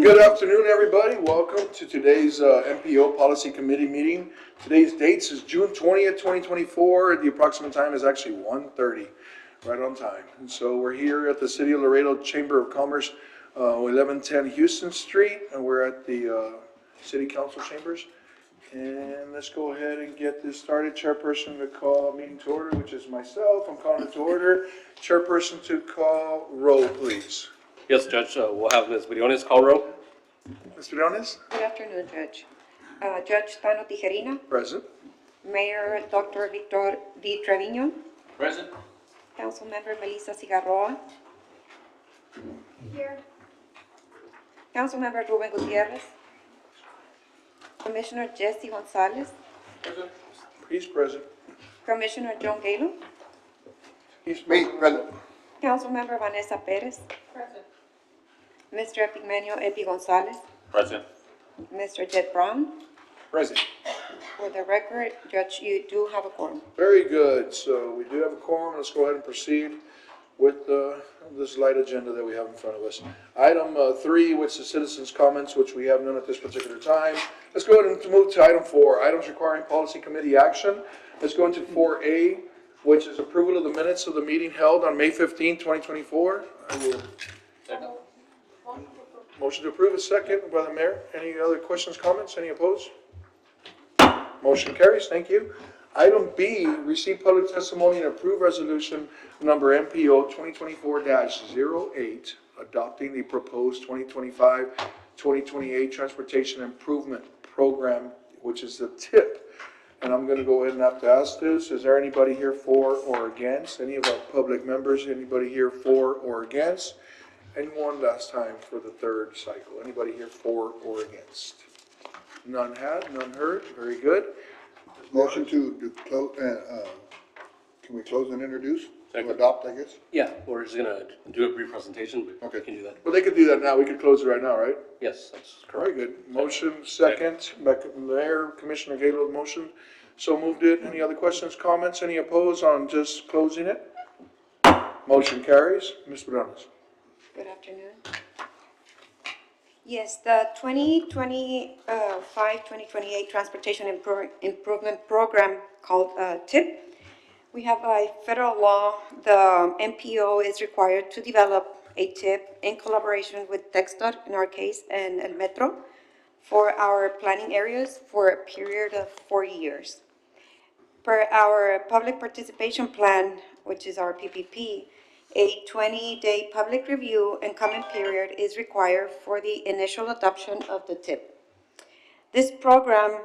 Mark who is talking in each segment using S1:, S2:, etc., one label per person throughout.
S1: Good afternoon, everybody. Welcome to today's MPO Policy Committee meeting. Today's dates is June 20th, 2024. The approximate time is actually 1:30, right on time. And so we're here at the City of Laredo Chamber of Commerce, 1110 Houston Street, and we're at the City Council Chambers. And let's go ahead and get this started. Chairperson to call meeting to order, which is myself. I'm calling it to order. Chairperson to call roll, please.
S2: Yes, Judge, we'll have Ms. Briones call roll.
S1: Ms. Briones?
S3: Good afternoon, Judge. Judge Tano Tijerina,
S1: Present.
S3: Mayor Dr. Victor D. Trevino,
S2: Present.
S3: Councilmember Melissa Cigarroa. Here. Councilmember Ruben Gutierrez. Commissioner Jesse Gonzalez.
S1: Present. He's present.
S3: Commissioner John Galo.
S1: He's present.
S3: Councilmember Vanessa Perez. Present. Mr. Epigmenio Epi Gonzalez.
S2: Present.
S3: Mr. Jed Brown.
S1: Present.
S3: For the record, Judge, you do have a quorum.
S1: Very good. So we do have a quorum. Let's go ahead and proceed with this light agenda that we have in front of us. Item 3, which is citizens' comments, which we have none at this particular time. Let's go ahead and move to item 4, items requiring policy committee action. Let's go into 4A, which is approval of the minutes of the meeting held on May 15, 2024. I will.
S2: Second.
S1: Motion to approve is second by the mayor. Any other questions, comments? Any opposed? Motion carries. Thank you. Item B, receive public testimony and approve resolution number MPO 2024-08, adopting the proposed 2025-2028 Transportation Improvement Program, which is the TIP. And I'm going to go ahead and have to ask this. Is there anybody here for or against? Any of our public members? Anybody here for or against? Anyone last time for the third cycle? Anybody here for or against? None had, none heard. Very good.
S4: Motion to close, can we close and introduce?
S2: Second.
S4: To adopt, I guess?
S2: Yeah, we're just gonna do a brief presentation, but
S4: Okay.
S2: we can do that.
S1: Well, they could do that now. We could close it right now, right?
S2: Yes, that's
S1: Very
S2: correct.
S1: good. Motion second, Mayor, Commissioner Galo, motion. So moved it. Any other questions, comments? Any opposed on just closing it? Motion carries. Ms. Briones.
S3: Good afternoon. Yes, the 2025-2028 Transportation Improvement Program called TIP. We have by federal law, the MPO is required to develop a TIP in collaboration with TxDOT, in our case, and El Metro for our planning areas for a period of 4 years. Per our public participation plan, which is our PPP, a 20-day public review and comment period is required for the initial adoption of the TIP. This program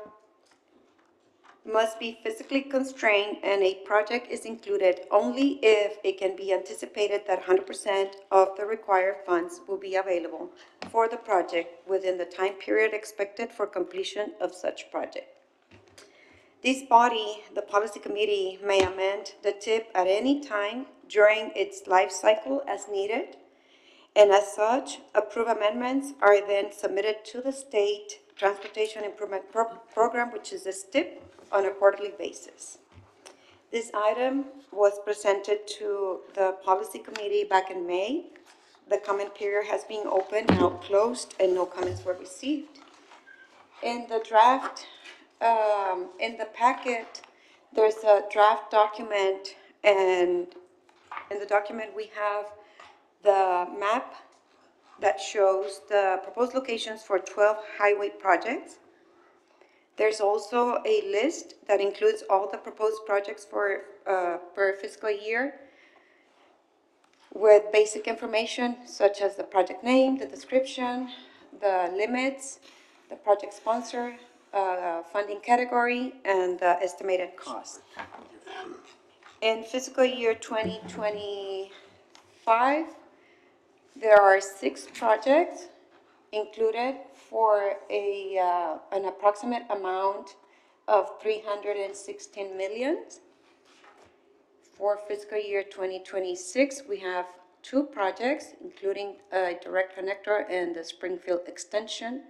S3: must be physically constrained, and a project is included only if it can be anticipated that 100% of the required funds will be available for the project within the time period expected for completion of such project. This body, the Policy Committee, may amend the TIP at any time during its life cycle as needed, and as such, approved amendments are then submitted to the State Transportation Improvement Program, which is the STIP, on a quarterly basis. This item was presented to the Policy Committee back in May. The comment period has been open, now closed, and no comments were received. In the draft, in the packet, there's a draft document, and in the document we have the map that shows the proposed locations for 12 highway projects. There's also a list that includes all the proposed projects for per fiscal year with basic information such as the project name, the description, the limits, the project sponsor, funding category, and the estimated cost. In fiscal year 2025, there are 6 projects included for an approximate amount of $316 million. For fiscal year 2026, we have 2 projects, including a direct connector and the Springfield extension,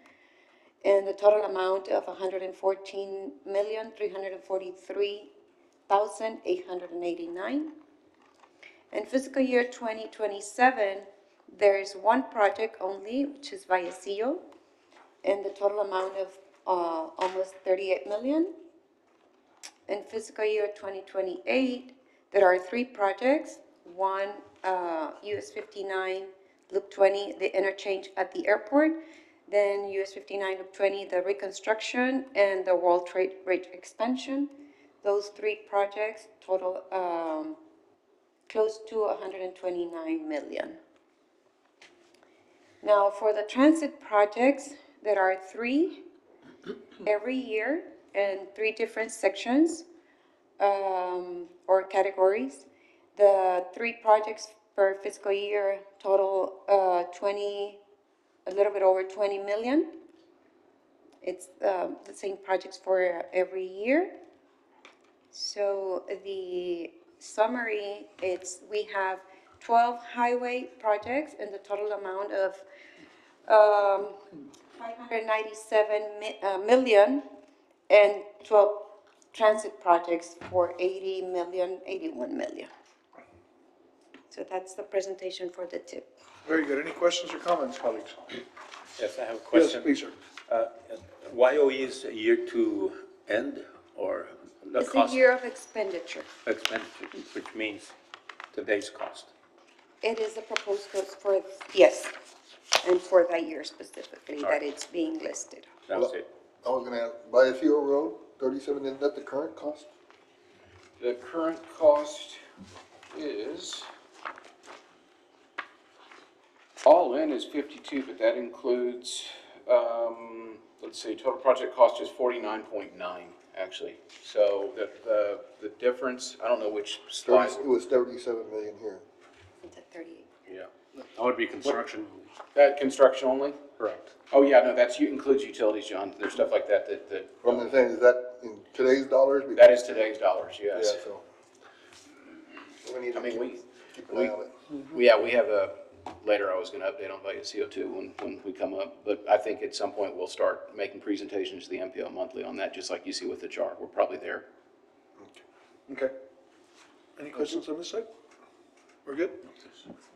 S3: and the total amount of $114,343,889. In fiscal year 2027, There's one project only, which is Vallecillo, and the total amount of almost 38 million. In fiscal year 2028, there are three projects. One, US 59, Loop 20, the interchange at the airport. Then US 59, Loop 20, the reconstruction and the World Trade Bridge expansion. Those three projects total close to 129 million. Now, for the transit projects, there are three every year in three different sections or categories. The three projects per fiscal year total a little bit over 20 million. It's the same projects for every year. So the summary, we have 12 highway projects and the total amount of 597 million, and 12 transit projects for 80 million, 81 million. So that's the presentation for the TIP.
S1: Very good. Any questions or comments, colleagues?
S5: Yes, I have a
S1: Yes,
S5: question.
S1: please, sir.
S5: YOE is a year to end or the
S3: It's a
S5: cost
S3: year of expenditure.
S5: expenditure, which means today's cost.
S3: It is a proposed cost for, yes, and for that year specifically that
S5: Alright.
S3: it's being listed.
S5: That's it.
S4: I was gonna ask, Vallecillo Road, 37, isn't that the current cost?
S6: The current cost is, all in is 52, but that includes, let's see, total project cost is 49.9, actually. So the difference, I don't know which slide.
S4: It was 37 million here.
S3: It's at 38.
S2: Yeah, that would be construction.
S6: Construction only?
S2: Correct.
S6: Oh, yeah, no, includes utilities, John. There's stuff like that.
S4: What I'm saying, is that in today's dollars?
S6: That is today's dollars,
S4: Yeah,
S6: yes.
S4: so. We need
S6: I
S4: to
S6: mean,
S4: keep an eye on it.
S6: we have later I was gonna update on Vallecillo too when we come up. But I think at some point we'll start making presentations to the MPO monthly on that, just like you see with the chart. We're probably there.
S1: Okay. Any questions on this side? We're good?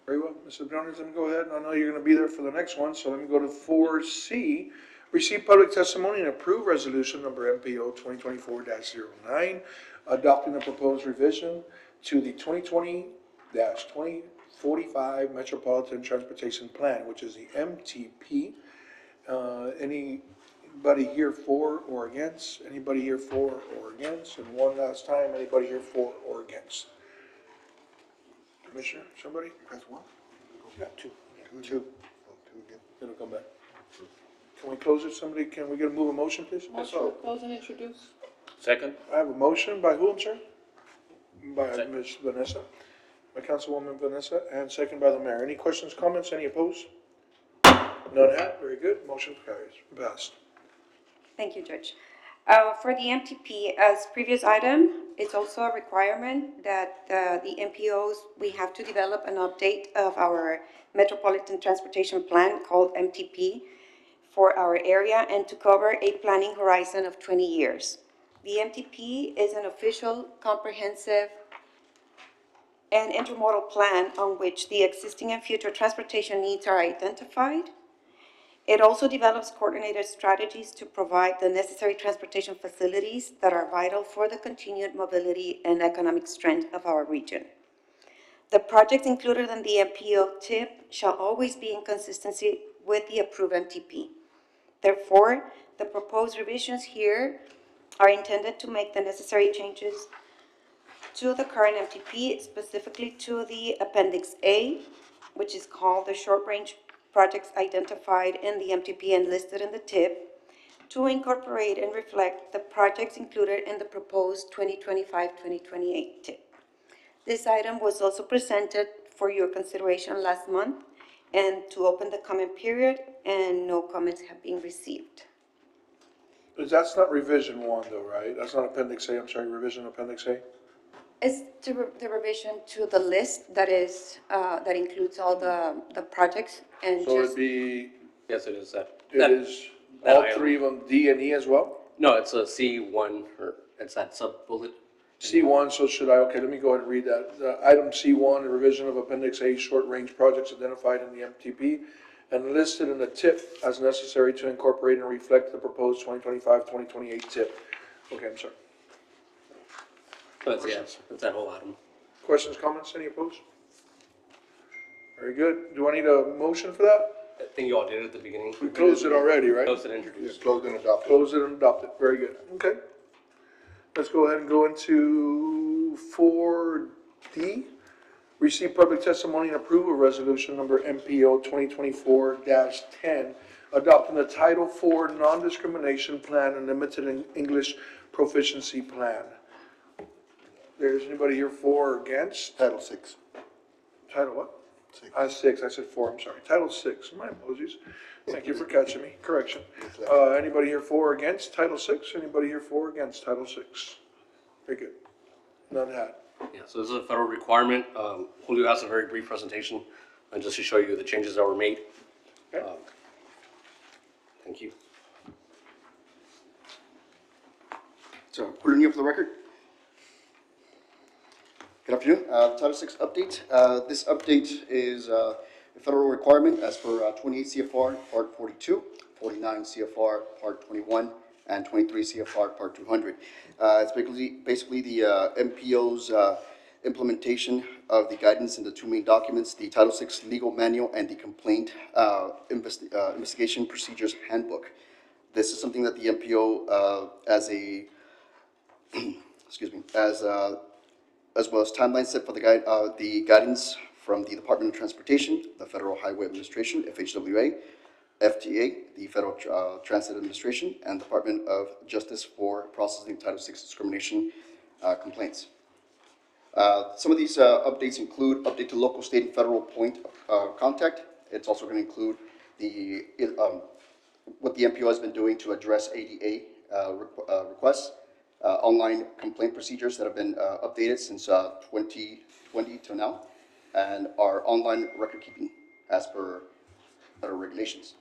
S1: Very well. Mr. Briones, let me go ahead. I know you're going to be there for the next one, so let me go to 4C. Receive public testimony and approve resolution number MPO 2024-09, adopting the proposed revision to the 2020-2045 Metropolitan Transportation Plan, which is the MTP. Anybody here for or against? Anybody here for or against? And one last time, anybody here for or against? Commissioner, somebody?
S4: That's one?
S1: Got two.
S4: Two. Oh, two again.
S1: It'll come back. Can we close it? Somebody, can we get a move a motion, please?
S7: Motion to close and introduce.
S5: Second?
S1: I have a motion by whom, sir? By
S5: Second.
S1: Ms. Vanessa, by Councilwoman Vanessa, and second by the mayor. Any questions, comments, any opposed? None have, very good, motion carries, passed.
S3: Thank you, Judge. For the MTP, as previous item, it's also a requirement that the MPOs, we have to develop an update of our Metropolitan Transportation Plan called MTP for our area and to cover a planning horizon of 20 years. The MTP is an official, comprehensive, and intermodal plan on which the existing and future transportation needs are identified. It also develops coordinated strategies to provide the necessary transportation facilities that are vital for the continued mobility and economic strength of our region. The projects included in the MPO TIP shall always be in consistency with the approved MTP. Therefore, the proposed revisions here are intended to make the necessary changes to the current MTP, specifically to the Appendix A, which is called the short-range projects identified in the MTP and listed in the TIP, to incorporate and reflect the projects included in the proposed 2025-2028 TIP. This item was also presented for your consideration last month and to open the comment period, and no comments have been received.
S1: But that's not revision one though, right? That's not Appendix A, I'm sorry, revision Appendix A?
S3: It's the revision to the list that is, that includes all the projects and
S1: So it'd
S3: just,
S1: be,
S2: Yes, it is that.
S1: it is
S2: that
S1: all
S2: item.
S1: three of them, D and E as well?
S2: No, it's a C1, or it's that sub-bullet.
S1: C1, so should I, okay, let me go ahead and read that. Item C1, the revision of Appendix A, short-range projects identified in the MTP and listed in the TIP as necessary to incorporate and reflect the proposed 2025-2028 TIP. Okay, I'm sorry.
S2: That's, yes, that's that whole item.
S1: Questions, comments, any opposed? Very good. Do I need a motion for that?
S2: I think you all did it at the beginning.
S1: We closed it already, right?
S2: Closed and
S4: Yeah,
S2: introduced.
S4: closed and adopted.
S1: Close it and adopt it. Very good. Okay. Let's go ahead and go into 4D. Receive public testimony and approve of resolution number MPO 2024-10, adopting the Title IV Non-Discrimination Plan and Limited English Proficiency Plan. There's anybody here for or against?
S4: Title VI.
S1: Title what?
S4: Six.
S1: Six, I said four, I'm sorry. Title VI, my apologies. Thank you for catching me, correction. Anybody here for or against Title VI? Anybody here for or against Title VI? Very good. None had.
S2: Yeah, so this is a federal requirement. Julio has a very brief presentation, and just to show you the changes that were made.
S1: Okay.
S2: Thank you.
S7: So, Julio Neal for the record. Good afternoon. Title VI update. This update is a federal requirement as per 28 CFR Part 42, 49 CFR Part 21, and 23 CFR Part 200. It's basically the MPO's implementation of the guidance in the two main documents, the Title VI Legal Manual and the Complaint Investigation Procedures Handbook. This is something that the MPO as well as timelines set for the guidance from the Department of Transportation, the Federal Highway Administration, FHWA, FTA, the Federal Transit Administration, and Department of Justice for processing Title VI discrimination complaints. Some of these updates include update to local, state, and federal point of contact. It's also going to include the what the MPO has been doing to address ADA requests. Online complaint procedures that have been updated since 2020 to now, and our online record keeping as per federal regulations.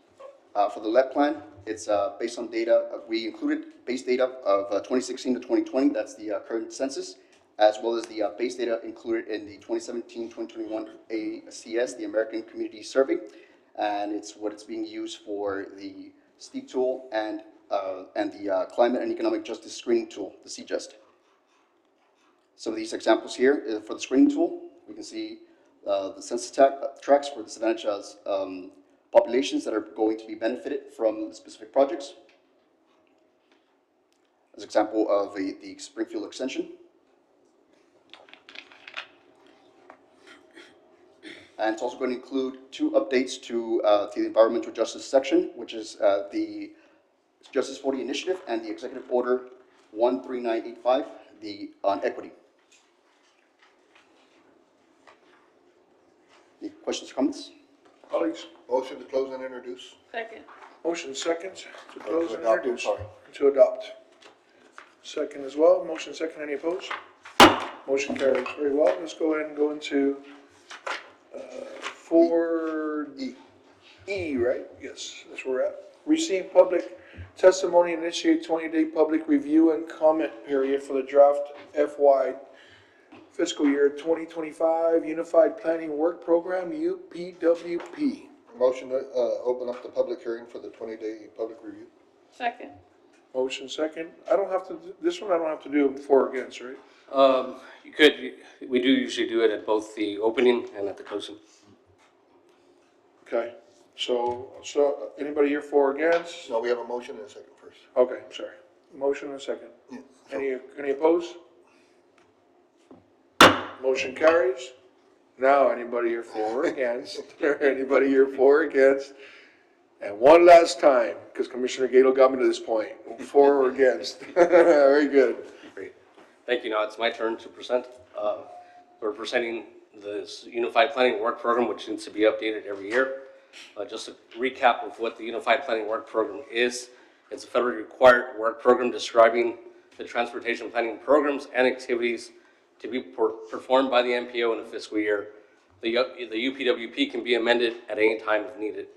S7: For the LEP plan, it's based on data. We included base data of 2016 to 2020. That's the current census, as well as the base data included in the 2017-2021 ACS, the American Community Survey, and it's being used for the STEEP tool and the Climate and Economic Justice Screening Tool, the CJUST. Some of these examples here for the screening tool, we can see the census tracks for disadvantaged populations that are going to be benefited from the specific projects. As an example of the Springfield extension. And it's also going to include two updates to the environmental justice section, which is the Justice 40 Initiative and the Executive Order 13985, on equity. Any questions or comments?
S1: Colleagues,
S4: Motion to close and introduce.
S8: Second.
S1: motion second to close and
S4: adopt, I'm
S1: introduce.
S4: sorry.
S1: To adopt. Second as well. Motion second. Any opposed? Motion carries. Very well. Let's go ahead and go into 4E, right? Yes, that's where we're at. Receive public testimony, initiate 20-day public review and comment period for the draft FY fiscal year 2025 Unified Planning Work Program, UPWP.
S4: Motion to open up the public hearing for the 20-day public review.
S8: Second.
S1: Motion second. I don't have to, this one I don't have to do for or against, right?
S2: You could, we do usually do it at both the opening and at the closing.
S1: Okay. So anybody here for or against?
S4: No, we have a motion and a second first.
S1: Okay, sorry. Motion and second.
S4: Yeah.
S1: Any opposed? Motion carries. Now, anybody here for or against? Anybody here for or against? And one last time, because Commissioner Gato got me to this point, for or against? Very good.
S2: Great. Thank you. Now it's my turn to present. We're presenting this Unified Planning Work Program, which needs to be updated every year. Just a recap of what the Unified Planning Work Program is. It's a federally required work program describing the transportation planning programs and activities to be performed by the MPO in a fiscal year. The UPWP can be amended at any time if needed.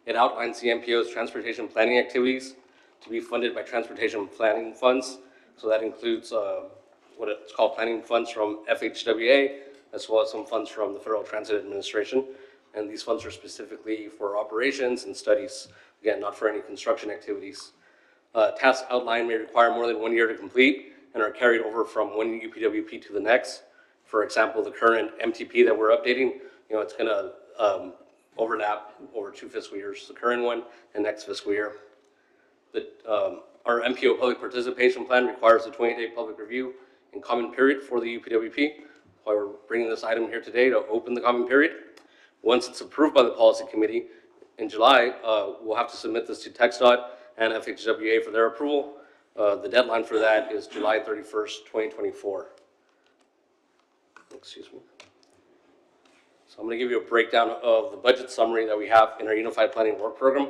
S2: It outlines the MPO's transportation planning activities to be funded by transportation planning funds. So that includes what it's called planning funds from FHWA, as well as some funds from the Federal Transit Administration. And these funds are specifically for operations and studies, again, not for any construction activities. Tasks outlined may require more than 1 year to complete and are carried over from one UPWP to the next. For example, the current MTP that we're updating, it's gonna overlap over 2 fiscal years, the current one and next fiscal year. Our MPO public participation plan requires a 20-day public review and comment period for the UPWP. Why we're bringing this item here today to open the comment period. Once it's approved by the policy committee in July, we'll have to submit this to TxDOT and FHWA for their approval. The deadline for that is July 31st, 2024. Excuse me. So I'm going to give you a breakdown of the budget summary that we have in our Unified Planning Work Program.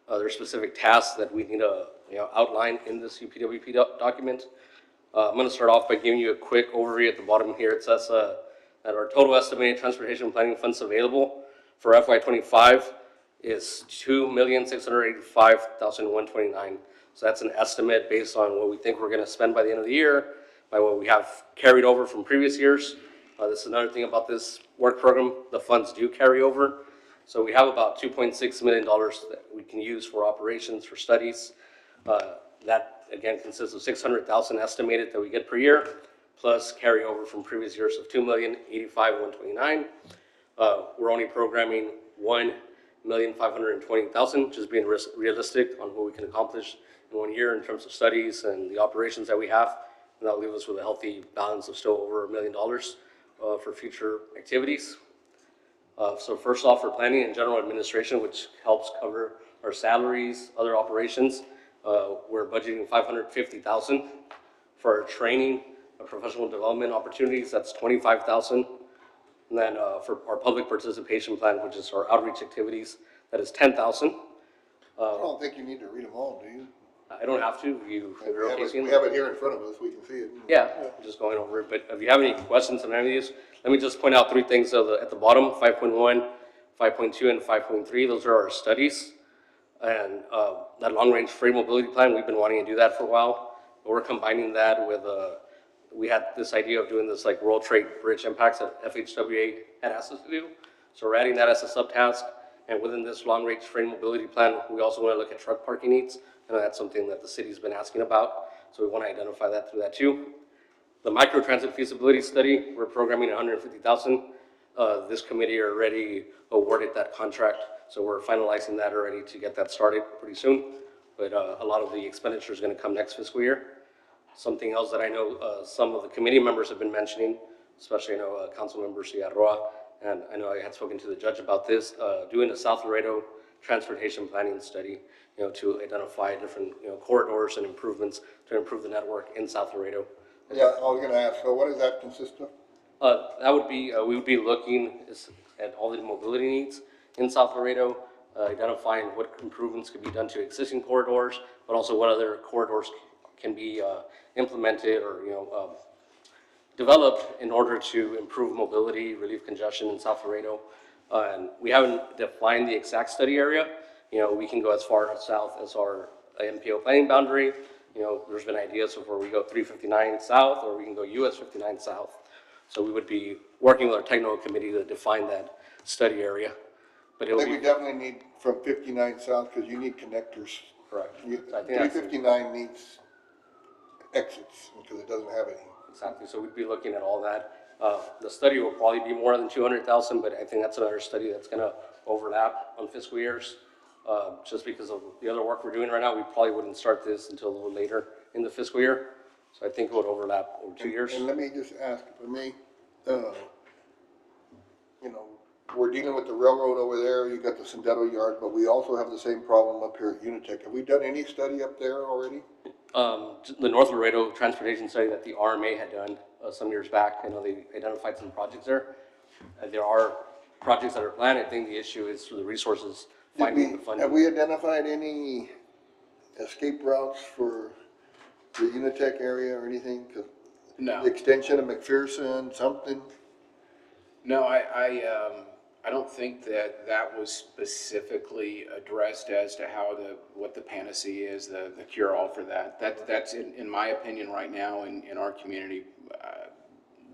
S2: There are specific tasks that we need to outline in this UPWP document. I'm going to start off by giving you a quick overview at the bottom here. It says that our total estimated transportation planning funds available for FY25 is $2,685,129. So that's an estimate based on what we think we're going to spend by the end of the year, by what we have carried over from previous years. This is another thing about this work program. The funds do carry over. So we have about $2.6 million that we can use for operations, for studies. That again consists of $600,000 estimated that we get per year, plus carryover from previous years of $2,085,129. We're only programming $1,520,000, just being realistic on what we can accomplish in 1 year in terms of studies and the operations that we have. And that'll leave us with a healthy balance of still over $1 million for future activities. So first off, for planning and general administration, which helps cover our salaries, other operations, we're budgeting $550,000 for our training, our professional development opportunities. That's $25,000. And then for our public participation plan, which is our outreach activities, that is $10,000.
S4: I don't think you need to read them all, do you?
S2: I don't have to.
S4: We have it here in front of us, we can see it.
S2: Yeah, just going over it. But if you have any questions on any of these, let me just point out 3 things at the bottom: 5.1, 5.2, and 5.3. Those are our studies. And that long-range freight mobility plan, we've been wanting to do that for a while. But we're combining that with, we had this idea of doing this like World Trade Bridge impacts that FHWA had asked us to do. So we're adding that as a subtask. And within this long-range freight mobility plan, we also want to look at truck parking needs. I know that's something that the city's been asking about. So we want to identify that through that too. The microtransit feasibility study, we're programming $150,000. This committee already awarded that contract. So we're finalizing that already to get that started pretty soon. But a lot of the expenditure is going to come next fiscal year. Something else that I know some of the committee members have been mentioning, especially Council Member Ciarroa, and I know I had spoken to the judge about this, doing a South Laredo transportation planning study, to identify different corridors and improvements to improve the network in South Laredo.
S4: Yeah, I was gonna ask, so what does that consist of?
S2: That would be, we would be looking at all the mobility needs in South Laredo, identifying what improvements could be done to existing corridors, but also what other corridors can be implemented or developed in order to improve mobility, relieve congestion in South Laredo. And we haven't defined the exact study area. We can go as far south as our MPO planning boundary. There's been ideas of where we go 359 south, or we can go US 59 south. So we would be working with our technical committee to define that study area. But
S4: I think we definitely need from 59 south, because you need connectors.
S2: correct.
S4: You-
S2: I think that's
S4: 359 needs exits, because it doesn't have any.
S2: exactly. So we'd be looking at all that. The study will probably be more than 200,000, but I think that's another study that's going to overlap on fiscal years. Just because of the other work we're doing right now, we probably wouldn't start this until a little later in the fiscal year. So I think it would overlap over 2 years.
S4: And let me just ask, if I may, we're dealing with the railroad over there, you got the Sendero yard, but we also have the same problem up here at Unitech. Have we done any study up there already?
S2: The North Laredo transportation study that the RMA had done some years back, I know they identified some projects there. There are projects that are planned. I think the issue is through the resources, finding the funding.
S4: Have we identified any escape routes for the Unitech area or anything? 'Cause
S6: No.
S4: the extension of McPherson, something?
S6: No, I don't think that was specifically addressed as to what the panacea is, the cure-all for that. That's in my opinion right now in our community,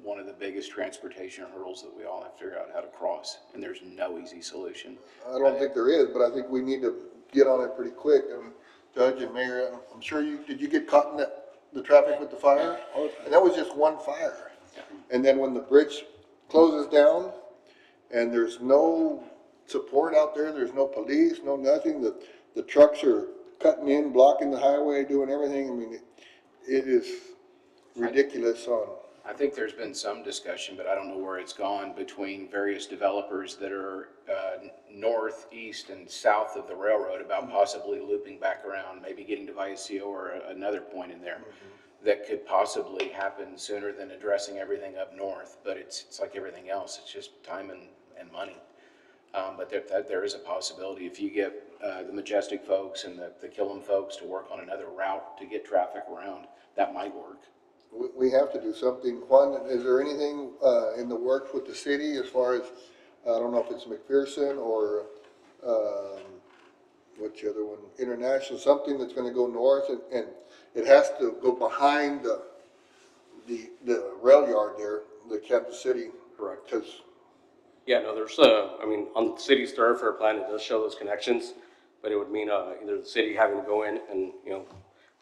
S6: one of the biggest transportation hurdles that we all have to figure out how to cross, and there's no easy solution.
S4: I don't think there is, but I think we need to get on it pretty quick. And Judge and Mayor, I'm sure did you get caught in the traffic with the fire? And that was just one fire. And then when the bridge closes down and there's no support out there, there's no police, no nothing, the trucks are cutting in, blocking the highway, doing everything. I mean, it is ridiculous on.
S6: I think there's been some discussion, but I don't know where it's gone, between various developers that are north, east, and south of the railroad about possibly looping back around, maybe getting to Vallecillo or another point in there that could possibly happen sooner than addressing everything up north. But it's like everything else, it's just time and money. But there is a possibility if you get the Majestic folks and the Killam folks to work on another route to get traffic around, that might work.
S4: We have to do something. Juan, is there anything in the works with the city as far as, I don't know if it's McPherson or what's the other one, International, something that's gonna go north and it has to go behind the rail yard there, the Kansas City.
S2: Correct.
S4: 'Cause
S2: Yeah, no, there's, I mean, on the city's thoroughfare plan, it does show those connections, but it would mean, either the city having to go in and,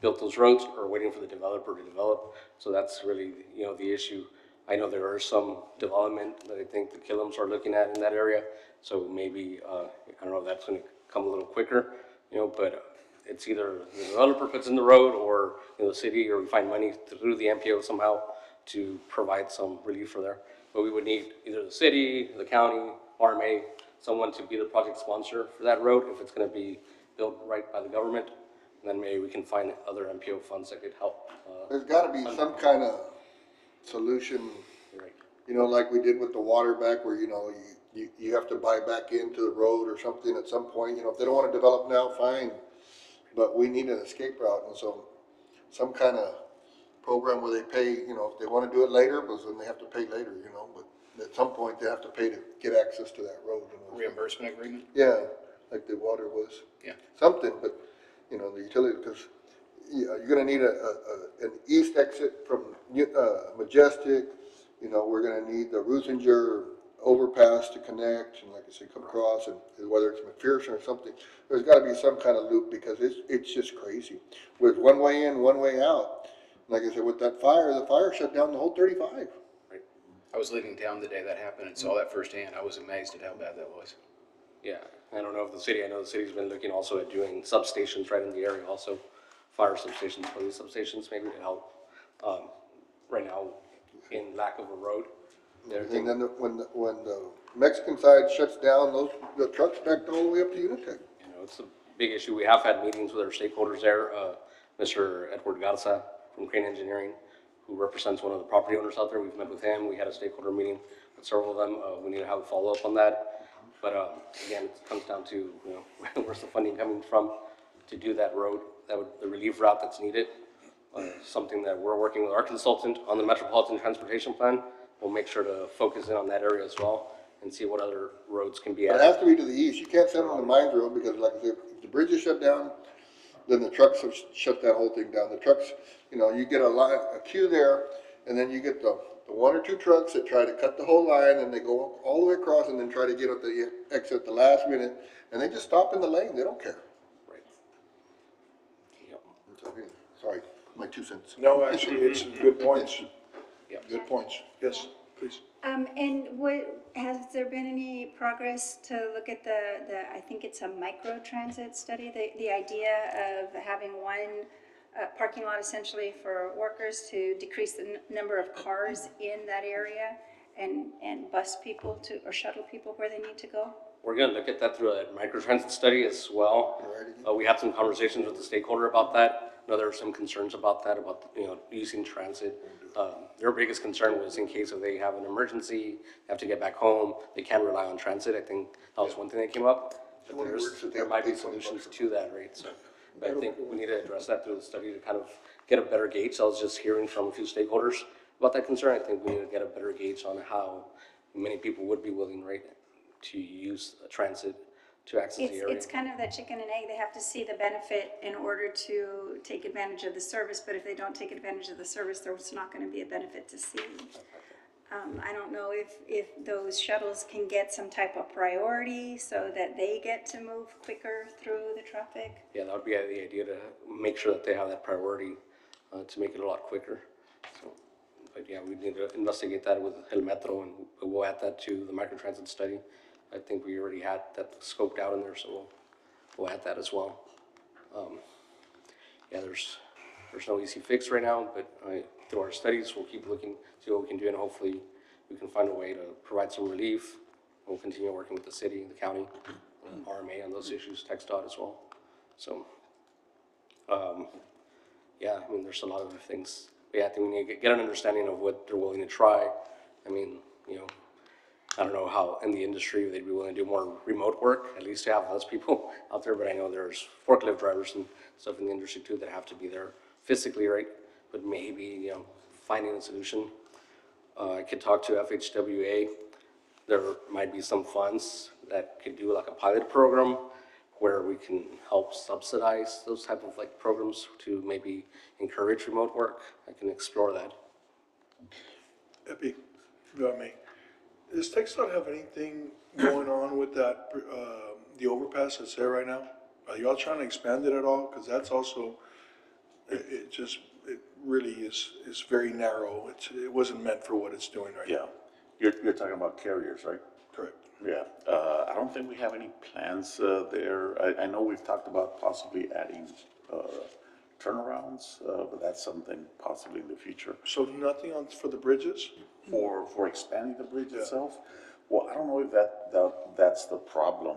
S2: build those roads or waiting for the developer to develop. So that's really, the issue. I know there are some development that I think the Killams are looking at in that area. So maybe, I don't know if that's gonna come a little quicker, but it's either the developer puts in the road or, the city, or we find money through the MPO somehow to provide some relief for there. But we would need either the city, the county, RMA, someone to be the project sponsor for that road if it's gonna be built right by the government. And then maybe we can find other MPO funds that could help.
S4: there's gotta be some kind of solution,
S2: Right.
S4: like we did with the water back where, you have to buy back into the road or something at some point. If they don't wanna develop now, fine. But we need an escape route, and so some kind of program where they pay, if they wanna do it later, but then they have to pay later, but at some point they have to pay to get access to that road.
S6: Reimbursement agreement?
S4: Yeah, like the water was.
S6: Yeah.
S4: Something, but, the utility, because you're gonna need an east exit from Majestic, we're gonna need the Ruthinger overpass to connect, and like I said, come across, and whether it's McPherson or something, there's gotta be some kind of loop, because it's just crazy. With one way in, one way out. Like I said, with that fire, the fire shut down the whole 35.
S2: Right.
S6: I was leaving town the day that happened and saw that firsthand. I was amazed at how bad that was.
S2: Yeah, I don't know if I know the city's been looking also at doing substations right in the area also, fire substations, police substations, maybe to help, right now, in lack of a road.
S4: And then when the Mexican side shuts down, the trucks backed all the way up to Unitec.
S2: It's a big issue. We have had meetings with our stakeholders there. Mr. Edward Garza from Crane Engineering, who represents one of the property owners out there. We've met with him. We had a stakeholder meeting with several of them. We need to have a follow-up on that. But again, it comes down to, where's the funding coming from to do that road, the relief route that's needed. Something that we're working with our consultant on the Metropolitan Transportation Plan. We'll make sure to focus in on that area as well and see what other roads can be
S4: But it
S2: added.
S4: has to be to the east. You can't send them on the Mines Road, because like I said, if the bridge is shut down, then the trucks have shut that whole thing down. The trucks, you get a queue there, and then you get the one or two trucks that try to cut the whole line, and they go all the way across and then try to get at the exit at the last minute, and they just stop in the lane. They don't care.
S2: Right. Yep.
S4: So, yeah, sorry, my 2 cents.
S1: No, actually, it's good points.
S2: Yeah.
S1: Good points. Yes, please.
S8: And has there been any progress to look at I think it's a micro-transit study, the idea of having one parking lot essentially for workers to decrease the number of cars in that area and bus people or shuttle people where they need to go?
S2: We're gonna look at that through a microtransit study as well. We had some conversations with the stakeholder about that. There are some concerns about that, about, using transit. Their biggest concern was in case if they have an emergency, they have to get back home, they can't rely on transit. I think that was one thing that came up. But there might be solutions to that, right? So, but I think we need to address that through the study to kind of get a better gauge. I was just hearing from a few stakeholders about that concern. I think we need to get a better gauge on how many people would be willing, right, to use transit to access the area.
S8: It's kind of that chicken and egg. They have to see the benefit in order to take advantage of the service, but if they don't take advantage of the service, there's not going to be a benefit to see. I don't know if those shuttles can get some type of priority so that they get to move quicker through the traffic.
S2: Yeah, that would be the idea, to make sure that they have that priority to make it a lot quicker. So, but yeah, we need to investigate that with El Metro, and we'll add that to the microtransit study. I think we already had that scoped out in there, so we'll add that as well. Yeah, there's no easy fix right now, but through our studies, we'll keep looking, see what we can do, and hopefully we can find a way to provide some relief. We'll continue working with the city, the county, RMA on those issues, TxDOT as well. So, yeah, I mean, there's a lot of other things. But yeah, I think we need to get an understanding of what they're willing to try. I mean, you know, I don't know how in the industry they'd be willing to do more remote work, at least to have less people out there, but I know there's forklift drivers and stuff in the industry too that have to be there physically, right? But maybe, you know, finding a solution. I could talk to FHWA. There might be some funds that could do like a pilot program where we can help subsidize those type of like programs to maybe encourage remote work. I can explore that.
S1: Epi, if I may, does TxDOT have anything going on with that, the overpass that's there right now? Are y'all trying to expand it at all? Because that's also, it really is very narrow. It wasn't meant for what it's doing right now.
S9: Yeah, you're talking about carriers, right?
S1: Correct.
S9: Yeah, I don't think we have any plans there. I know we've talked about possibly adding turnarounds, but that's something possibly in the future.
S1: So nothing on, for the bridges?
S9: For expanding the bridge itself, well, I don't know if that's the problem.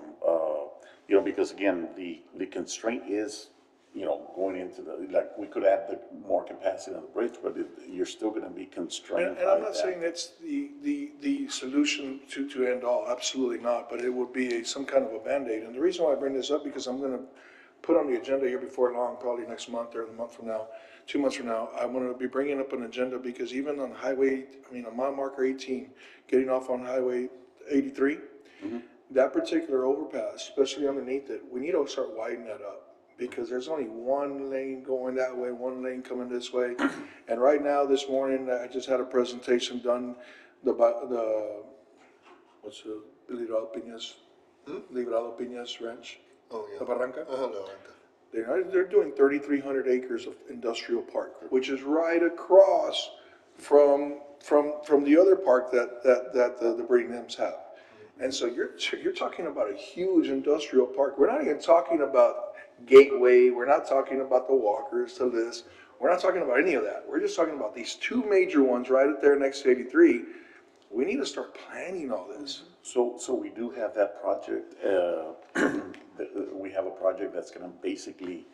S9: You know, because again, the constraint is, you know, going into like, we could add more capacity on the bridge, but you're still gonna be constrained
S1: And
S9: by
S1: I'm not saying that's the solution to end all, absolutely not, but it would be some kind of a Band-Aid. And the reason why I bring this up, because I'm gonna put on the agenda here before long, probably next month or the month from now, 2 months from now, I'm gonna be bringing up an agenda, because even on on mile marker 18, getting off on Highway 83, that particular overpass, especially underneath it, we need to start widening that up, because there's only one lane going that way, one lane coming this way. And right now, this morning, I just had a presentation done, what's the, Librado Piñas Ranch?
S4: Oh, yeah.
S1: The Barranca?
S4: No,
S1: They're doing 3,300 acres of industrial park, which is right across from the other park that the Brittinghams have. And so you're talking about a huge industrial park. We're not even talking about Gateway. We're not talking about the Walkers to this. We're not talking about any of that. We're just talking about these two major ones right up there next to 83. We need to start planning all this.
S9: So we do have that project. We have a project that's gonna basically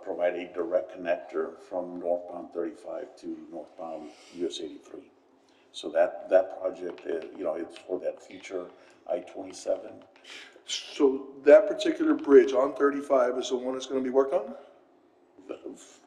S9: provide a direct connector from northbound 35 to northbound US 83. So that project, you know, it's for that future I-27.
S1: So that particular bridge on 35 is the one that's going to be worked on?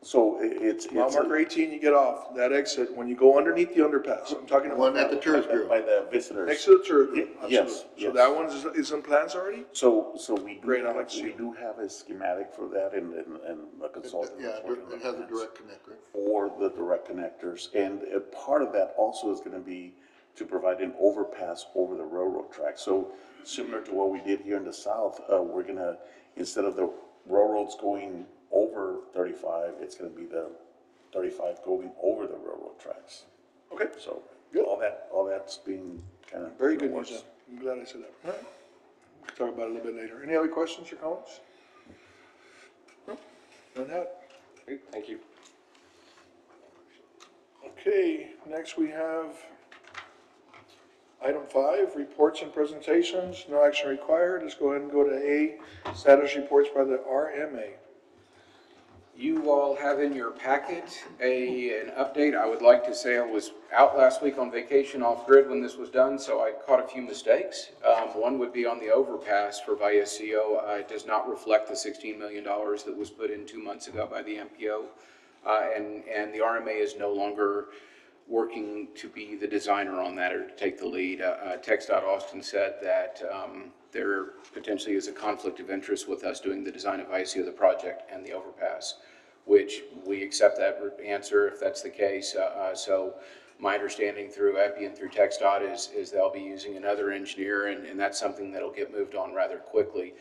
S9: So it's.
S1: Mile marker 18, you get off, that exit, when you go underneath the underpass, I'm talking about.
S4: One at the tourist bureau.
S9: By the visitors.
S1: Next to the tourist bureau,
S9: Yes,
S1: absolutely. So
S9: yes.
S1: that one is in plans already?
S9: So we do
S1: Great, I'd
S9: have,
S1: like to see
S9: we
S1: it.
S9: do have a schematic for that and a consultant.
S4: Yeah,
S9: that's working on
S4: it has a
S9: plans
S4: direct connect, right?
S9: for the direct connectors. And a part of that also is gonna be to provide an overpass over the railroad track. So similar to what we did here in the south, we're gonna, instead of the railroads going over 35, it's gonna be the 35 going over the railroad tracks.
S1: Okay,
S9: So
S1: Good.
S9: all that's being kind of.
S1: very good news then. I'm glad I said that. All right. We can talk about it a little bit later. Any other questions or comments? No? None had.
S2: Great, thank you.
S1: Okay, next we have item 5, reports and presentations, no action required. Let's go ahead and go to A, status reports by the RMA.
S6: You all have in your packet an update. I would like to say I was out last week on vacation off grid when this was done, so I caught a few mistakes. One would be on the overpass for Vallecillo. It does not reflect the $16 million that was put in 2 months ago by the MPO. And the RMA is no longer working to be the designer on that or to take the lead. TxDOT Austin said that there potentially is a conflict of interest with us doing the design of Vallecillo, the project, and the overpass, which we accept that answer if that's the case. So My understanding through EPI and through TxDOT is they'll be using another engineer, and that's something that'll get moved on rather quickly.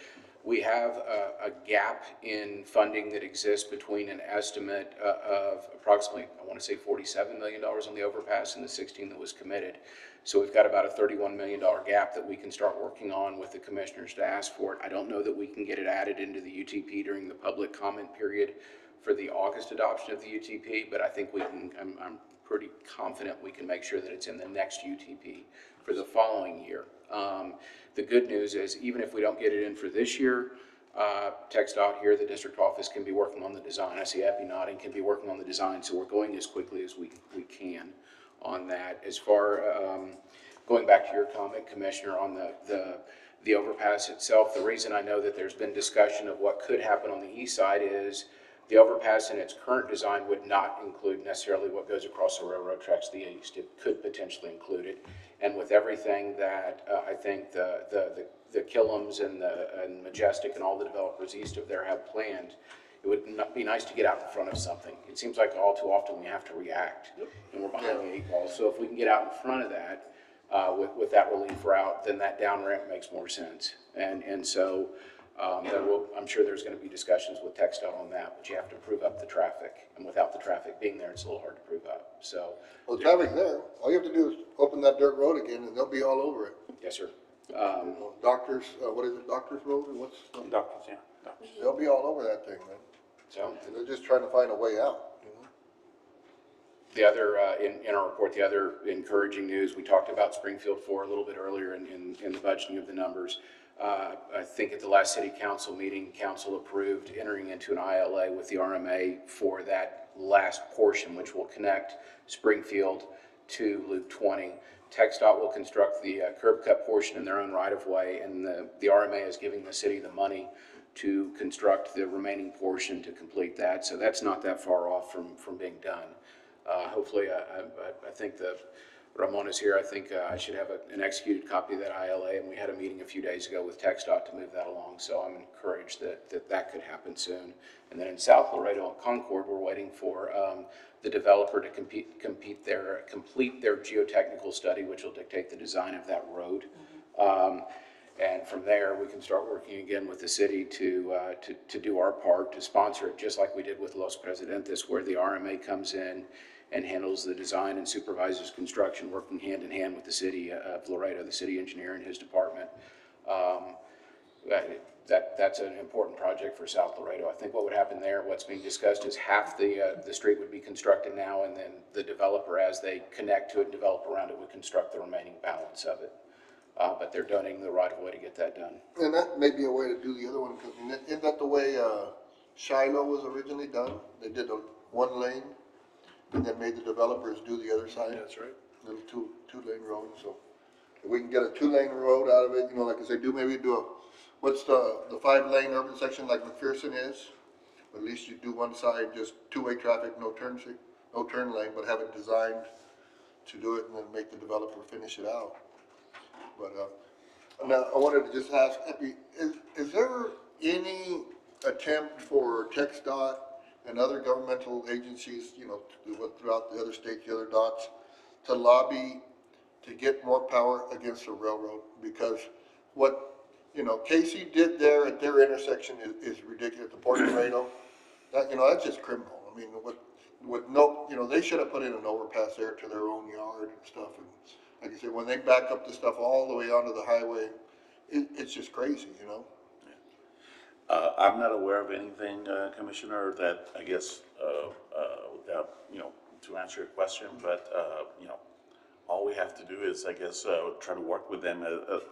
S6: We have a gap in funding that exists between an estimate of approximately, I want to say $47 million on the overpass and the 16 that was committed. So we've got about a $31 million gap that we can start working on with the commissioners to ask for it. I don't know that we can get it added into the UTP during the public comment period for the August adoption of the UTP, but I think we can, I'm pretty confident we can make sure that it's in the next UTP for the following year. The good news is, even if we don't get it in for this year, TxDOT here, the district office, can be working on the design. I see Epi nodding, can be working on the design, so we're going as quickly as we can on that. As far, going back to your comment, Commissioner, on the overpass itself, the reason I know that there's been discussion of what could happen on the east side is the overpass in its current design would not include necessarily what goes across the railroad tracks to the east. It could potentially include it. And with everything that I think the Killam's and Majestic and all the developers east of there have planned, it would be nice to get out in front of something. It seems like all too often we have to react, and we're behind the eight ball. So if we can get out in front of that with that relief route, then that down ramp makes more sense. And so I'm sure there's going to be discussions with TxDOT on that, but you have to prove up the traffic, and without the traffic being there, it's a little hard to prove up. So,
S4: Well, the traffic there, all you have to do is open that dirt road again and they'll be all over it.
S6: yes, sir.
S4: Doctors, what is it, Doctors Road or what's?
S5: Doctors, yeah. Doctors.
S4: They'll be all over that thing, man.
S6: So
S4: And they're just trying to find a way out, you know?
S6: the other, in our report, the other encouraging news, we talked about Springfield 4 a little bit earlier in the budgeting of the numbers. I think at the last city council meeting, council approved entering into an ILA with the RMA for that last portion, which will connect Springfield to Loop 20. TxDOT will construct the curb cut portion in their own right of way, and the RMA is giving the city the money to construct the remaining portion to complete that. So that's not that far off from being done. Hopefully, I think Ramon is here. I think I should have an executed copy of that ILA, and we had a meeting a few days ago with TxDOT to move that along, so I'm encouraged that could happen soon. And then in South Laredo and Concord, we're waiting for the developer to complete their geotechnical study, which will dictate the design of that road. And from there, we can start working again with the city to do our part, to sponsor it, just like we did with Los Presidentes, where the RMA comes in and handles the design and supervises construction, working hand in hand with the city of Laredo, the city engineer and his department. That's an important project for South Laredo. I think what would happen there, what's being discussed, is half the street would be constructed now, and then the developer, as they connect to it and develop around it, would construct the remaining balance of it. But they're donating the right of way to get that done.
S4: And that may be a way to do the other one, because isn't that the way Shiloh was originally done? They did a one lane and then made the developers do the other side.
S1: That's right.
S4: Little two-lane road, so if we can get a two-lane road out of it, you know, like I say, maybe do what's the 5-lane urban section like McPherson is? At least you do one side, just two-way traffic, no turn lane, but have it designed to do it and then make the developer finish it out. But, now I wanted to just ask, Epi, is there any attempt for TxDOT and other governmental agencies, you know, throughout the other states, the other dots, to lobby to get more power against the railroad? Because what, you know, Casey did there at their intersection is ridiculous, the Port Laredo. That, you know, that's just criminal. I mean, you know, they should have put in an overpass there to their own yard and stuff. And like I said, when they back up the stuff all the way onto the highway, it's just crazy, you know?
S9: I'm not aware of anything, Commissioner, that I guess, without, you know, to answer your question, but, you know, all we have to do is, I guess, try to work with them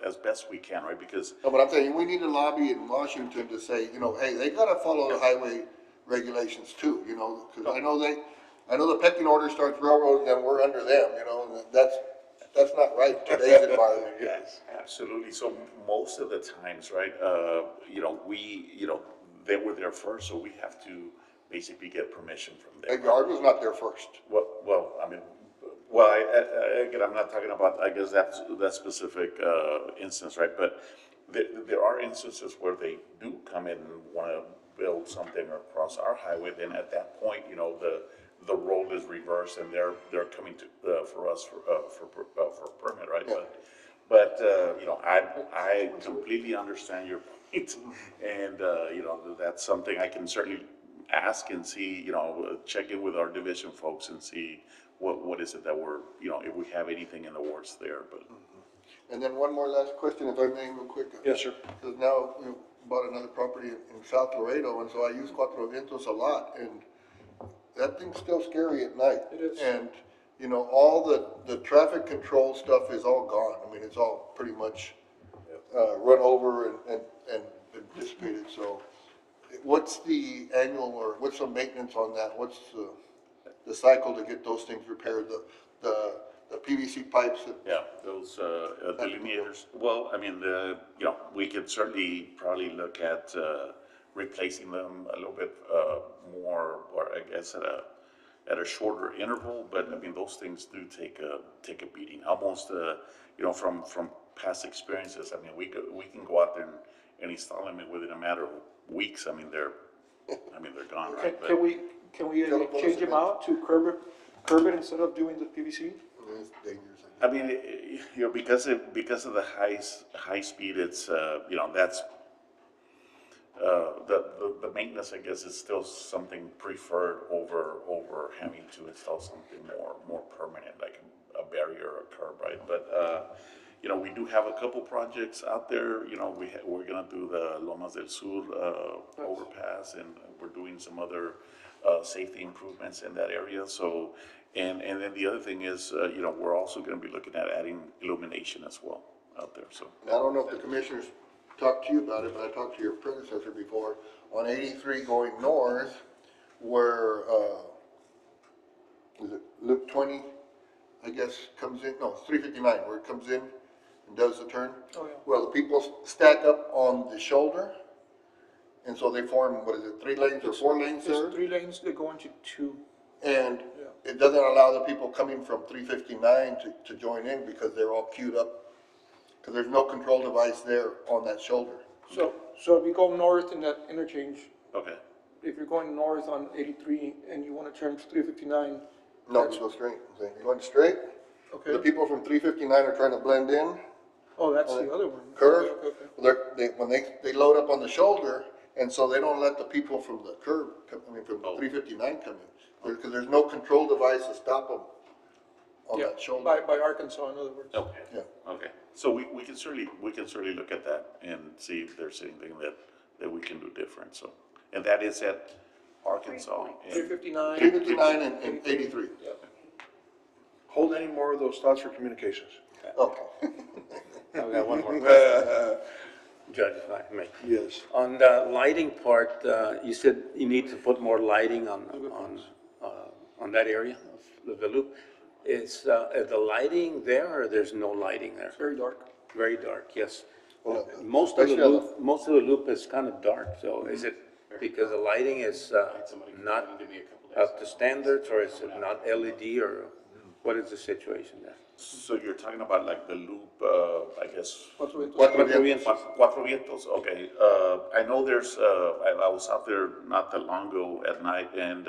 S9: as best we can, right? Because
S4: No, but I'm saying, we need a lobby in Washington to say, you know, hey, they gotta follow the highway regulations too, you know? Cause I know the pecking order starts railroad, then we're under them, you know, and that's not right in today's environment.
S9: yes, absolutely. So most of the times, right, you know, they were there first, so we have to basically get permission from them.
S4: Hey, ours was not there first.
S9: Well, I mean, again, I'm not talking about, I guess, that specific instance, right? But there are instances where they do come in and want to build something across our highway. Then at that point, you know, the role is reversed and they're coming to, for us for permit, right? But, you know, I completely understand your point. And, you know, that's something I can certainly ask and see, you know, check in with our division folks and see what is it that we're, you know, if we have anything in the works there, but.
S4: And then one more last question, if I may, real quick.
S1: Yes, sir.
S4: Because now we bought another property in South Laredo, and so I use Cuatro Vientos a lot, and that thing's still scary at night.
S1: It is.
S4: And, you know, all the traffic control stuff is all gone. I mean, it's all pretty much, run over and dissipated, so what's the annual, or what's the maintenance on that? What's the cycle to get those things repaired, the PVC pipes that?
S9: Yeah, those delineators, well, I mean, you know, we could certainly probably look at replacing them a little bit more, or I guess at a shorter interval, but I mean, those things do take a beating, almost, you know, from past experiences. I mean, we can go out there and install them within a matter of weeks. I mean, they're gone, right? But-
S1: Can we change them out to curb it instead of doing the PVC?
S4: It's dangerous.
S9: I mean, you know, because of the high speed, it's, you know, that's, the maintenance, I guess, is still something preferred over having to install something more permanent, like a barrier or a curb, right? But, you know, we do have a couple projects out there, you know, we're gonna do the Lomas del Sur, overpass, and we're doing some other, safety improvements in that area, so, and then the other thing is, you know, we're also gonna be looking at adding illumination as well out there, so.
S4: And I don't know if the commissioners talked to you about it, but I talked to your predecessor before, on 83 going north, where, is it Loop 20, I guess, comes in, no, it's 359, where it comes in and does the turn.
S1: Oh, yeah.
S4: Well, the people stack up on the shoulder, and so they form, what is it, 3 lanes or 4 lanes there?
S1: It's 3 lanes, they go into 2.
S4: And
S1: Yeah.
S4: it doesn't allow the people coming from 359 to join in because they're all queued up. Because there's no control device there on that shoulder.
S1: So if you go north in that interchange,
S9: Okay,
S1: if you're going north on 83 and you want to turn to 359,
S4: No, you go straight. You're going straight. The
S1: okay?
S4: people from 359 are trying to blend in,
S1: Oh, that's the other one.
S4: curve.
S1: Okay, okay.
S4: When they load up on the shoulder, and so they don't let the people from the curb, from 359 come in. Because there's no control device to stop them on
S1: Yeah,
S4: that shoulder.
S1: by Arkansas, in other words.
S9: okay.
S4: Yeah.
S9: Okay, so we can certainly look at that and see if there's anything that we can do different, so. And that is at Arkansas. and-
S1: 359.
S4: 359 and 83.
S1: Yeah. Hold any more of those thoughts for communications.
S4: Okay.
S5: I've got one more question, Judge, if I may.
S1: Yes.
S5: On the lighting part, you said you need to put more lighting on that area of the loop. Is the lighting there, or there's no lighting there?
S1: Very dark.
S5: Very dark, yes.
S4: Well,
S5: Most of the
S4: especially on the-
S5: loop, most of the loop is kind of dark, so is it because the lighting is not up to standards, or is it not LED, or what is the situation there?
S9: So you're talking about like the loop, I guess.
S1: Cuatro
S4: Vientos.
S9: Cuatro Vientos, okay. I know there's, I was out there not that long ago at night, and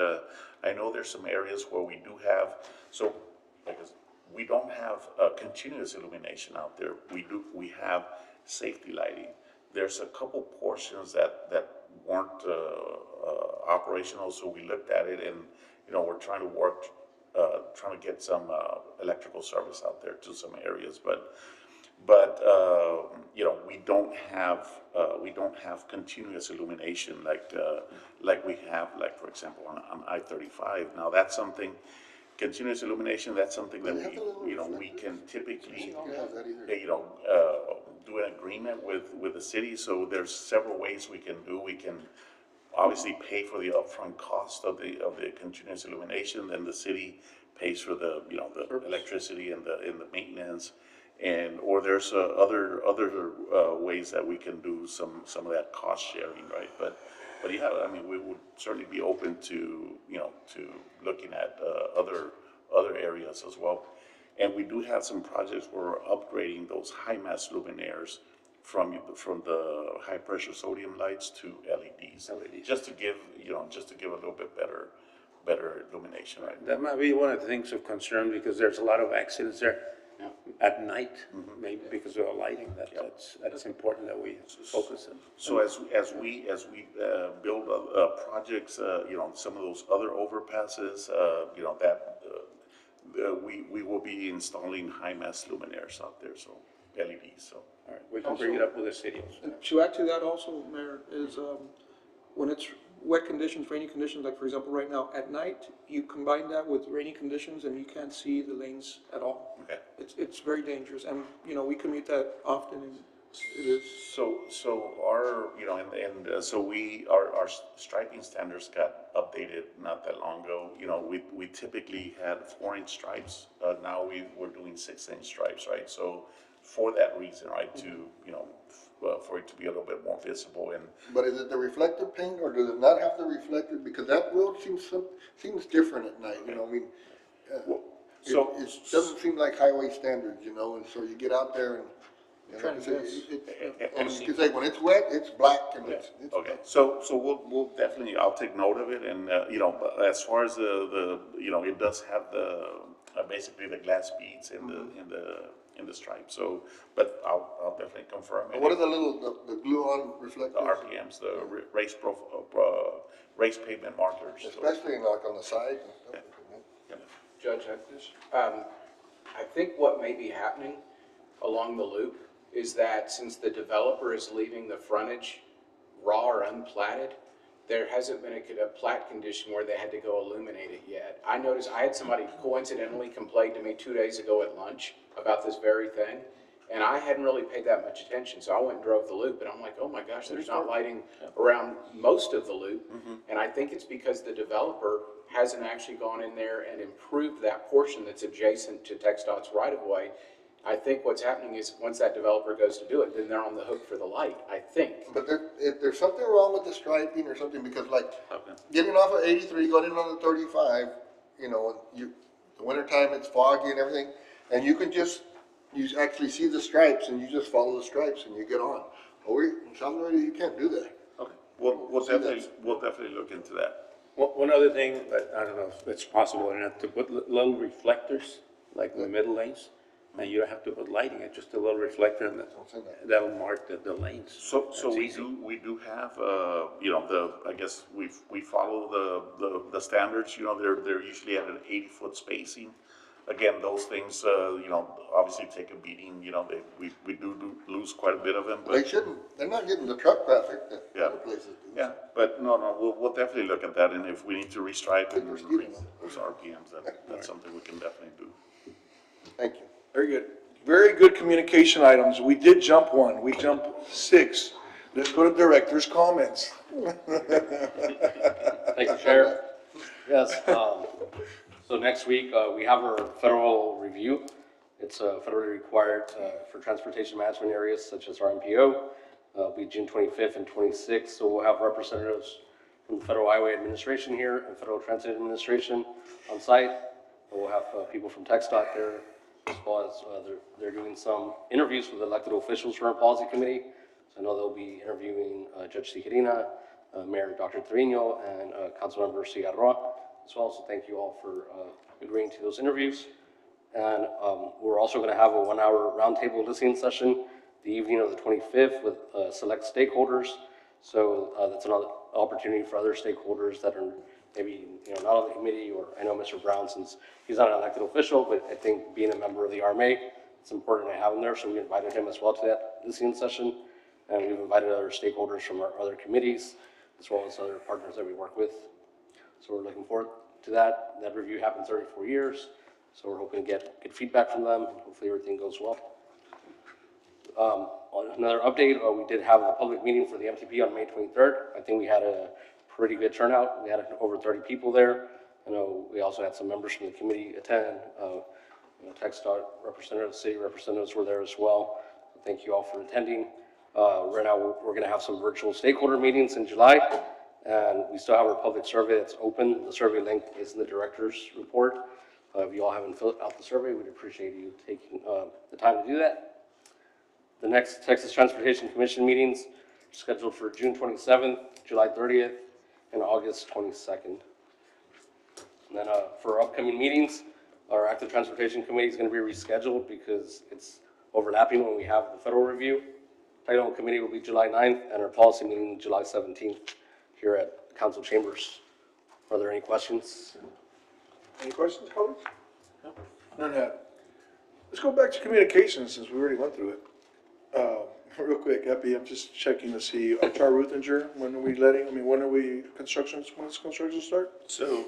S9: I know there's some areas where we do have, so, because we don't have continuous illumination out there. We have safety lighting. There's a couple portions that weren't operational, so we looked at it, and, you know, we're trying to work, trying to get some electrical service out there to some areas, but you know, we don't have continuous illumination like we have, like, for example, on I-35. Now, that's something, continuous illumination, that's something that we can typically, you know, do an agreement with the city, so there's several ways we can do. We can obviously pay for the upfront cost of the continuous illumination, then the city pays for the, you know, the electricity and the maintenance, or there's other ways that we can do some of that cost sharing, right? But yeah, I mean, we would certainly be open to, you know, to looking at other areas as well. And we do have some projects where we're upgrading those high mass luminaires from the high pressure sodium lights to LEDs. Just to give, you know, a little bit better illumination, right?
S5: That might be one of the things of concern, because there's a lot of accidents there at night, maybe because of the lighting. That's important that we focus on.
S9: So as we build projects, you know, some of those other overpasses, you know, that we will be installing high mass luminaires out there, so LEDs. So
S5: All right, we can bring it up with the city also.
S1: And to add to that also, Mayor, is when it's wet conditions, rainy conditions, like for example, right now, at night, you combine that with rainy conditions and you can't see the lanes at all.
S9: okay.
S1: It's very dangerous, and, you know, we commute that often, and it is.
S9: So our, you know, so our striping standards got updated not that long ago. You know, we typically had 4-inch stripes. Now we're doing 6-inch stripes, right? So for that reason, right, to, you know, for it to be a little bit more visible and.
S4: But is it the reflective paint, or does it not have the reflective? Because that road seems different at night, you know, I mean,
S9: So-
S4: it doesn't seem like highway standards, you know, and so you get out there and, you know,
S1: Trying to guess.
S4: and you can say, when it's wet, it's black, and it's.
S9: Okay, so we'll definitely, I'll take note of it, and, you know, but as far as the, you know, it does have the, basically the glass beads in the stripe, so, but I'll definitely confirm it.
S4: What are the the glue-on
S9: The
S4: reflectors?
S9: RPMs, the race pavement markers. so-
S4: Especially like on the side and stuff.
S9: Yeah.
S6: Judge, I think what may be happening along the loop is that since the developer is leaving the frontage raw or unplatted, there hasn't been a plat condition where they had to go illuminate it yet. I noticed, I had somebody coincidentally complain to me 2 days ago at lunch about this very thing, and I hadn't really paid that much attention, so I went and drove the loop, and I'm like, oh my gosh, there's not lighting around most of the loop. And I think it's because the developer hasn't actually gone in there and improved that portion that's adjacent to TxDOT's right-of-way. I think what's happening is, once that developer goes to do it, then they're on the hook for the light, I think.
S4: But if there's something wrong with the striping or something, because like,
S9: Okay.
S4: getting off of 83, going in on the 35, you know, the wintertime, it's foggy and everything, and you actually see the stripes, and you just follow the stripes and you get on. Over in South Florida, you can't do that.
S9: Okay, we'll definitely look into that.
S5: One other thing, but I don't know if it's possible or not, to put little reflectors, like in the middle lanes, and you don't have to put lighting, it's just a little reflector, and that'll mark the lanes.
S9: So
S5: That's
S9: we
S5: easy.
S9: do have, you know, I guess we follow the standards, you know, they're usually at an 80-foot spacing. Again, those things, you know, obviously take a beating, you know, we do lose quite a bit of them,
S4: They
S9: but.
S4: shouldn't, they're not getting the truck traffic that
S9: Yeah.
S4: other places do.
S9: Yeah, but no, we'll definitely look at that, and if we need to restripe and increase those RPMs, that's something we can definitely do.
S4: Thank you.
S1: Very good. Very good communication items. We did jump one. We jumped 6. Let's go to director's comments.
S2: Thank you, Chair. Yes, so next week, we have our federal review. It's federally required for transportation management areas such as our MPO. It'll be June 25th and 26th, so we'll have representatives from the Federal Highway Administration here and Federal Transit Administration on site. And we'll have people from TxDOT there, as well as they're doing some interviews with elected officials from our policy committee. So I know they'll be interviewing Judge Tijerina, Mayor Dr. Trevino, and Councilmember Cigarroa as well. So thank you all for agreeing to those interviews. And we're also going to have a 1-hour roundtable listening session the evening of the 25th with select stakeholders. So that's another opportunity for other stakeholders that are maybe, you know, not on the committee, or I know Mr. Brown, since he's not an elected official, but I think being a member of the RMA, it's important to have him there. So we invited him as well to that listening session. And we've invited other stakeholders from our other committees, as well as other partners that we work with. So we're looking forward to that. That review happens every 4 years. So we're hoping to get good feedback from them, and hopefully everything goes well. On another update, we did have a public meeting for the MTP on May 23rd. I think we had a pretty good turnout. We had over 30 people there. I know we also had some members from the committee attend. TxDOT representatives, city representatives were there as well. So thank you all for attending. Right now, we're going to have some virtual stakeholder meetings in July, and we still have our public survey that's open. The survey link is in the director's report. If you all haven't filled out the survey, we'd appreciate you taking the time to do that. The next Texas Transportation Commission meetings are scheduled for June 27th, July 30th, and August 22nd. And then for upcoming meetings, our active transportation committee is going to be rescheduled because it's overlapping when we have the federal review. Technical committee will be July 9th, and our policy meeting July 17th here at council chambers. Are there any questions?
S1: Any questions, colleagues? None had. Let's go back to communications since we already went through it. Real quick, Epi, I'm just checking to see, Char Ruthinger, when are we when are we, when does construction start?
S9: So,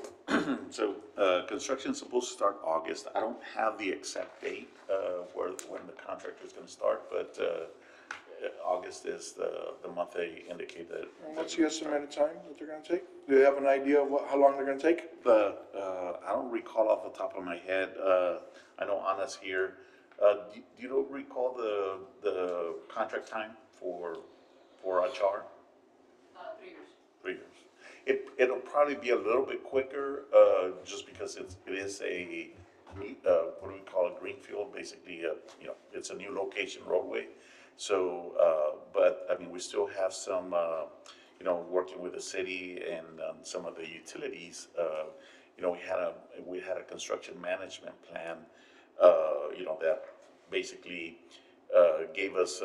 S9: construction's supposed to start August. I don't have the exact date, when the contractor is gonna start, but, August is the month they indicate that.
S1: And what's the estimated time that they're gonna take? Do you have an idea of how long they're gonna take?
S9: I don't recall off the top of my head. I know Anna's here. Do you recall the contract time for HR?
S10: 3 years.
S9: 3 years. It'll probably be a little bit quicker, just because it is a, what do we call it, greenfield, basically, it's a new location roadway. So, but, I mean, we still have some, working with the city and some of the utilities, we had a construction management plan, that basically, gave us,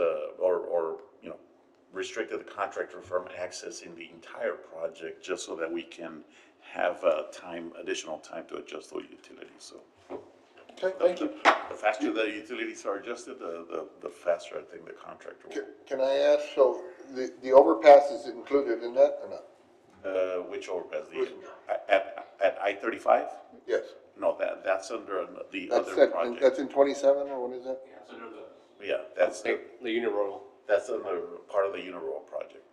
S9: restricted the contractor from accessing the entire project just so that we can have, additional time to adjust those utilities, so.
S1: Okay, thank you.
S9: The faster the utilities are adjusted, the faster I think the contractor will.
S4: Can I ask, so the overpass is included in that or not?
S9: Which overpass, at I-35?
S4: Yes.
S9: No, that's under the
S4: That's
S9: other
S4: that,
S9: project.
S4: that's in 27, or what is that?
S9: Yeah, that's,
S2: The Union Royal.
S9: that's under part of the Uniroyal project.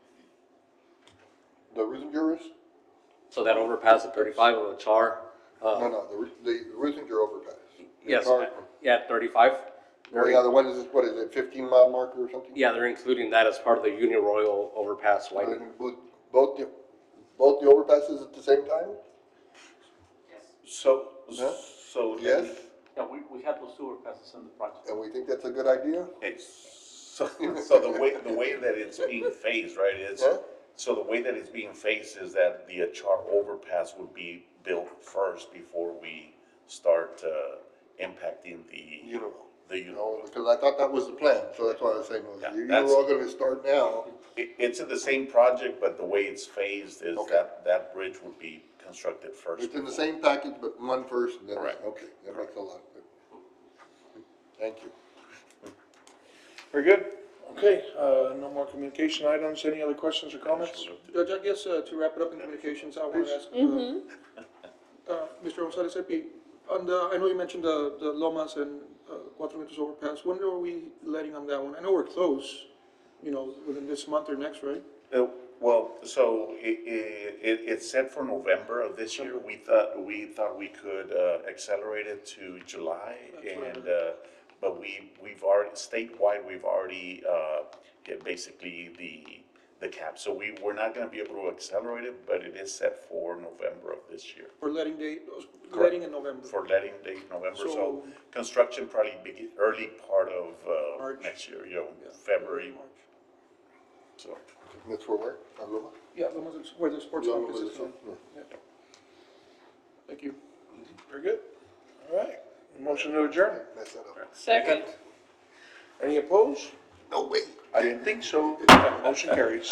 S4: The Ruthinger?
S2: So that overpass at 35 of Char.
S4: No, the Ruthinger overpass.
S2: Yes,
S4: Car-
S2: yeah, 35.
S4: Oh, yeah, the one is, what is it, 15-mile marker or something?
S2: Yeah, they're including that as part of the Union Royal overpass widening.
S4: Both the overpasses at the same time?
S9: So,
S4: Huh?
S9: so.
S4: Yes,
S5: Yeah, we have those two overpasses in the project.
S4: and we think that's a good idea?
S9: Okay, so the way that it's being phased, right, is,
S4: Huh?
S9: so the way that it's being phased is that the Char overpass would be built first before we start, impacting the Uniroyal.
S4: Because I thought that was the plan, so that's why I was saying,
S9: Yeah,
S4: you're
S9: that's-
S4: all gonna start now.
S9: It's in the same project, but the way it's phased is
S4: Okay.
S9: that bridge would be constructed first.
S4: It's in the same package, but one first, and then,
S9: Correct.
S4: okay, that makes a lot. Thank you.
S1: Very good. Okay, no more communication items. Any other questions or comments?
S11: Judge, I guess to wrap it up in communications, I want to ask, Mr. Gonzalez Epi, I know you mentioned the Lomas and Cuatro Vientos overpass. When are we letting on that one? I know we're close, within this month or next, right?
S9: Well, so it's set for November of this year. We thought we could accelerate it to July, and but we've already statewide we've already hit basically the cap. So we're not going to be able to accelerate it, but it is set for November of this year.
S11: For letting letting in November?
S9: For letting date November. So
S11: So-
S9: construction probably begin early part of
S11: March.
S9: next year.
S11: Yeah.
S9: February.
S11: March.
S9: So.
S4: That's for where? Loma?
S11: Yeah, the ones that's- where the sports
S4: Loma
S11: complex
S4: is-
S11: is.
S4: yeah.
S11: Thank you.
S1: Very good. All right. Motion to adjourn.
S4: Mess that up.
S10: Second.
S1: Any opposed?
S4: No way.
S1: I didn't think so. Motion carries.